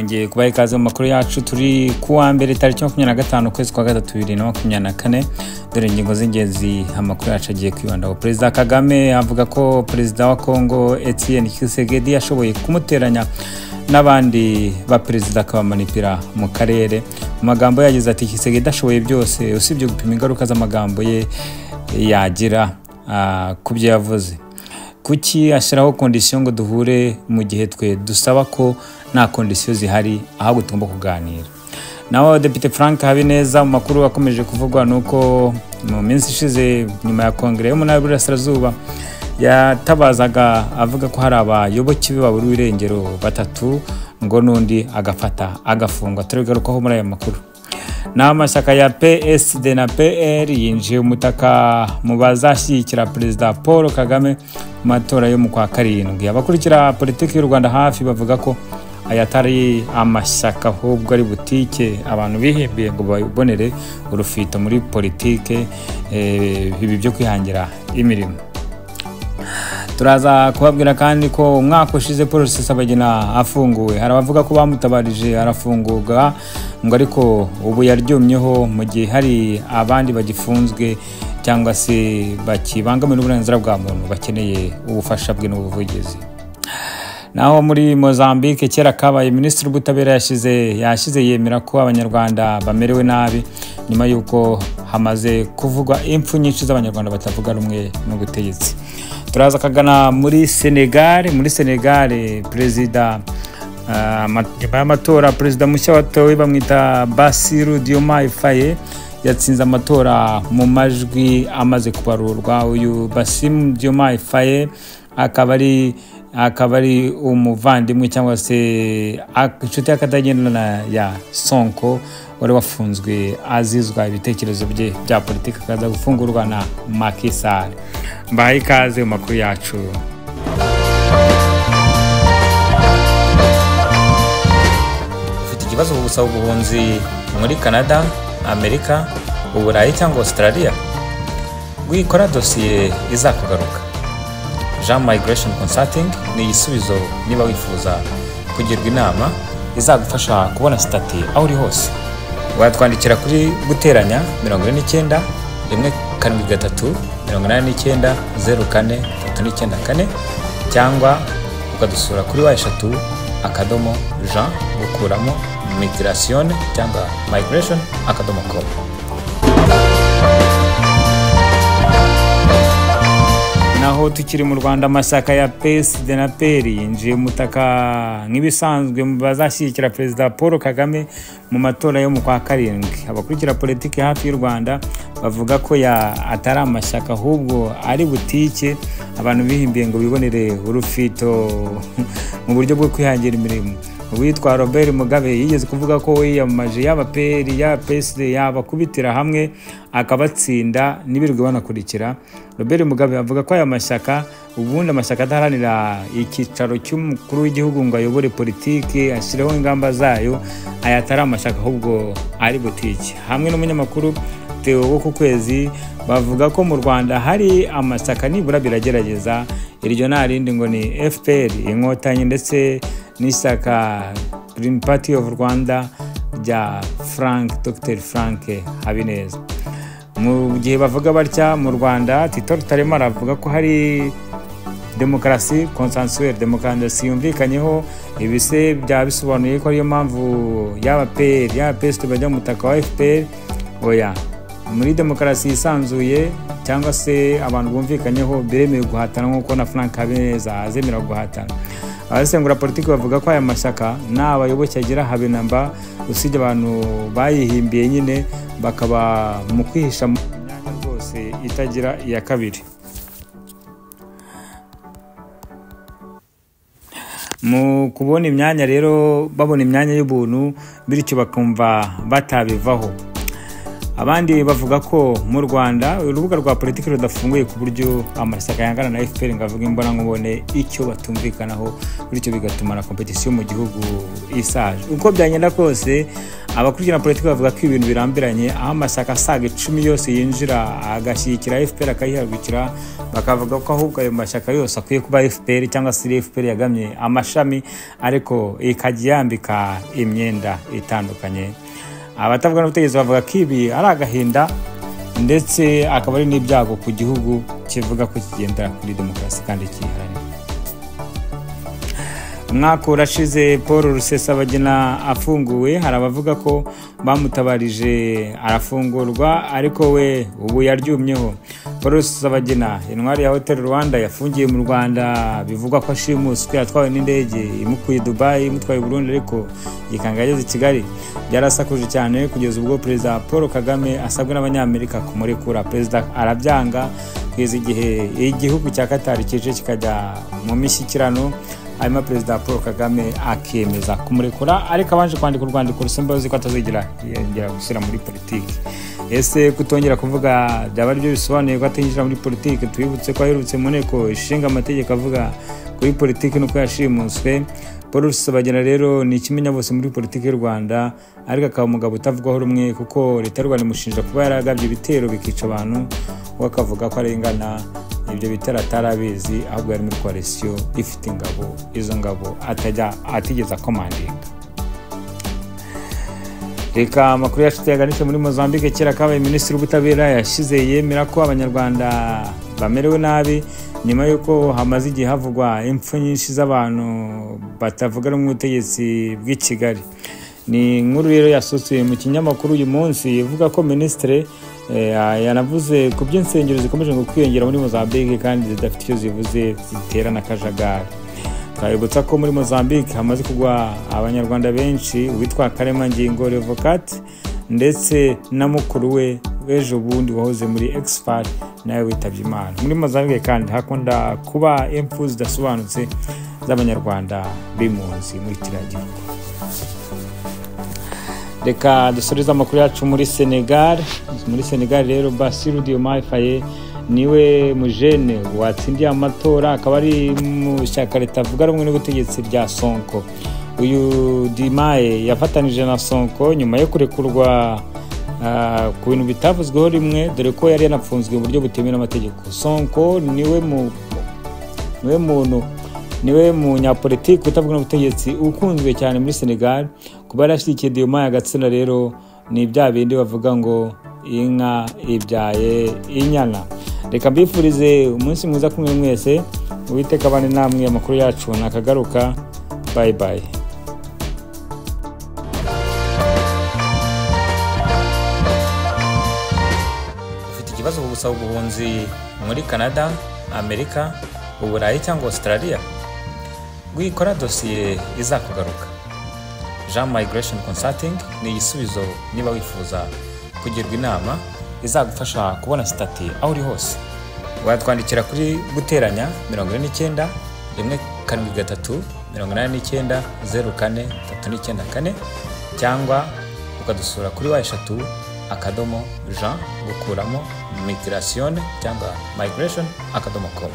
nongeye kubaha ikaze mu makuru yacu turi kuwa mbere tariki 25 kwezi kwa gatatu 2024. Dore ingingo z'ingenzi amakuru yacu agiye kwibandaho. Perezida Kagame avuga ko Perezida wa Kongo Etienne Tshisekedi yashoboye kumuteranya n'abandi ba perezida akabamanipira mu karere. Mu magambo yagize ati Tshisekedi ashoboye byose usibye gupima ingaruka z'amagambo ye yagira kubyo yavuze. Kuki ashiraho condition ngo duhure mu gihe twe dusaba ko nta condition zihari ahubwo tugomba kuganira. Naho Depite Frank Habineza mu makuru akomeje kuvugwa nuko mu minsi ishize nyuma ya kongere yo mu ntara y'Iburasirazuba yatabazaga avuga ko hari abayoboke b'ababuri w'irengero batatu ngo nundi agafungwa. Turigarukaho muri aya makuru. N'amashyaka ya PSD na PR yinjiye umutaka mu bazashyigikira Perezida Paul Kagame mu matora yo mu kwa karindwi. Abakurikira politiki y'u Rwanda hafi bavuga ko ayatari amashyaka ahubwo ari butike abantu bihimbiye ngo babonere urufito muri politike ibi byo kwihangira imirimo. Turaza kubabwira kandi ko umwaka ushize Paul Rusesabagina afunguwe. Hari abavuga ko bamutabarije arafungurwa ngo ariko ubu yaryumyeho mu gihe hari abandi bagifunzwe cyangwa se bakibangamira uburenganzira bwa muntu bakeneye ubufasha bwe n'ubuvugizi. Naho muri Mozambique kera kabaye Minisitiri w'Ubutabera yashize yemera ko abanyarwanda bamerewe nabi nyuma yuko hamaze kuvugwa impfu nyinshi z'abanyarwanda batavuga rumwe n'ubutegetsi. Turaza kagana muri Senegal. Perezida amatora perezida mushya watowe bamwita Bassirou Diomaye Faye yatsinze amatora mu majwi amaze kubarurwa. Uyu Bassirou Diomaye Faye akaba ari umuvandimwe cyangwa se inshuti y'akatagendana ya Sonko wari wafunzwe azizwa ibitekerezo bye bya politiki akaza gufungurwa na Macky Sall. Mbahaye ikaze mu makuru yacu. Ufite ikibazo ku gusaba ubuhunzi muri Canada, Amerika, Uburayi cyangwa Australia? Gwikora dosiye izakugaruka. Jean Migration Consulting ni igisubizo niba wifuza kugirwa inama izagufasha kubona stati aho uri hose. Watwandikira kuri guteranya 49 173 89 04 394 cyangwa ukadusura kuri wa3 akadomo Jean gukuramo migration cyangwa migration.com. Naho tukiri mu Rwanda amashyaka ya PSD na PR yinjiye umutaka nk'ibisanzwe mu bazashyigikira Perezida Paul Kagame mu matora yo mu kwa karindwi. Abakurikira politiki hafi y'u Rwanda bavuga ko atari amashyaka ahubwo ari butike abantu bihimbiye ngo bibonere urufito mu buryo bwo kwihangira imirimo. Uwitwa Robert Mugabe yigeze kuvuga ko yiyamaje yaba PR ya PSD yaba kubitira hamwe akabatsinda nibirwe banakurikira. Robert Mugabe avuga ko aya mashyaka ubundi amashyaka adaharanira ikicaro cy'umukuru w'igihugu ngo ayobore politiki ashyireho ingamba zayo ayatari amashyaka ahubwo ari butike. Hamwe n'umunyamakuru Theo wo ku Kwezi bavuga ko mu Rwanda hari amashyaka nibura biragerageza. Iryo narindi ngo ni FPR Inkotanyi ndetse n'ishyaka Green Party of Rwanda rya Dr Frank Habineza. Mu gihe bavuga batya mu Rwanda Tito Rutaremara avuga ko hari demokarasi consensuelle, demokarasi yumvikanyeho. Ibise byabisobanuye ko ariyo mpamvu yaba PR yaba PSD bajya mu mutaka wa FPR. Oya, muri demokarasi isanzuye cyangwa se abantu bumvikanyeho biremewe guhatana nk'uko na Frank Habineza azemera guhatana. Abasengura politiki bavuga ko aya mashyaka n'abayoboke agira habe namba usibye abantu bayihimbiye nyine bakaba mu kwihisha mu myanya rwose itagira iya kabiri. Mu kubona imyanya rero babona imyanya y'ubuntu bityo bakumva batabivaho. abandi bavuga ko mu Rwanda urubuga rwa politiki rudafunguye ku buryo amashyaka yangana na FPR ngavuga imbona nkubone icyo batumvikanaho, bityo bigatuma na competition mu gihugu isaje. Uko byagenda kose abakurikirana politiki bavuga ko ibintu birambiranye, aho amashyaka asaga 10 yose yinjira agashyigikira FPR akayihagurukira, bakavuga ko ahubwo ayo mashyaka yose akwiye kuba FPR cyangwa se FPR yagamye amashami ariko ikajya yambika imyenda itandukanye. Abatavuga n'ubutegetsi bavuga ko ibi ari agahinda ndetse akaba ari n'ibyago ku gihugu kivuga ko kigendera kuri demokarasi kandi kiharanira. Umwaka urashize Paul Rusesabagina afunguwe, hari abavuga ko bamutabarije arafungurwa ariko we ubu yaryumyeho. Paul Rusesabagina intwari ya Hotel Rwanda yafungiye mu Rwanda, bivugwa ko ashimuswe atwawe n'indege imukuye Dubai imutwaye Burundi ariko yikanga yageze i Kigali. Byarasakuje cyane kugeza ubwo Perezida Paul Kagame asabwe n'abanyamerika kumurekura. Perezida arabyanga kugeza igihe igihugu cya Qatar kije kikajya mu mishyikirano, hanyuma Perezida Paul Kagame akemeza kumurekura ariko abanje kwandika urwandiko rusembaza ko atazigira yongera gusira muri politiki. Ese kutongera kuvuga byaba byo bisobanuye ko atinjira muri politiki? Twibutse ko aherutse mu nteko ishinga amategeko avuga kuri politiki nuko yashimuswe. Paul Rusesabagina rero ni ikimenya bose muri politiki y'u Rwanda, ariko akaba umugabo utavugwaho rumwe kuko leta y'u Rwanda imushinja kuba yaragabye ibitero bikica abantu, we akavuga ko arengana ibyo bitero atarabizi ahubwo yari muri coalition ifite ingabo, izo ngabo atigeze akomandinga. Reka amakuru yacu tuyaganishe muri Mozambique. Kera kabaye minisitiri w'ubutabera yashize yemera ko abanyarwanda bamerewe nabi nyuma yuko hamaze igihe havugwa impfu nyinshi z'abantu batavuga rumwe n'ubutegetsi bw'i Kigali. Ni inkuru rero yasohotse mu kinyamakuru uyu munsi ivuga ko minisitiri yanavuze ku by'insengero zikomeje kwiyongera muri Mozambique kandi zidafite icyo zivuze, zitera na kajagari. Twabibutsa ko muri Mozambique hamaze kugwa abanyarwanda benshi, uwitwa Karemangingo Revocat ndetse na mukuru we ejo bundi wahoze muri Expert nawe witabye Imana. Muri Mozambique kandi hakunda kuba impfu zidasobanutse z'abanyarwanda b'impunzi muri kiriya. Reka dusoreze amakuru yacu muri Senegal. Muri Senegal rero Bassirou Diomaye Faye niwe mujene watsindiye amatora, akaba ari mu shyaka ritavuga rumwe n'ubutegetsi rya Sonko. Uyu Diomaye yafatanije na Sonko nyuma yo kurekurwa ku bintu bitavuzweho rimwe, dore ko yari yanapfunzwe mu buryo butemewe n'amategeko. Sonko niwe munyapolitiki utavuga n'ubutegetsi ukunzwe cyane muri Senegal. Kuba yarashyigikiye Diomaye agatsina rero ni bya bindi bavuga ngo inka ibyaye inyana. Reka mbifurize umunsi mwiza kumwe mwese, Uwiteka abane namwe. Amakuru yacu nakagaruka. Bye bye. Ufite ikibazo ku gusaba ubuhunzi muri Canada, Amerika, Uburayi cyangwa Australia? Gwikora dosiye izakugaruka. Jean Migration Consulting ni igisubizo niba wifuza kugirwa inama izagufasha kubona stati aho uri hose. Watwandikira kuri guteranya 49 173 89 04 cyangwa ukadusura kuri wa3 akadomo Jean gukuramo migration cyangwa migration akadomo com.